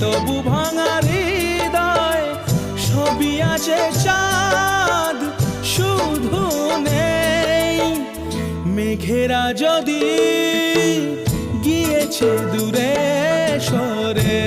তবু ভাঙা হৃদয় ছবি আছে চাঁদ শুধু নেই। মেঘেরা যদি গিয়েছে দূরে সরে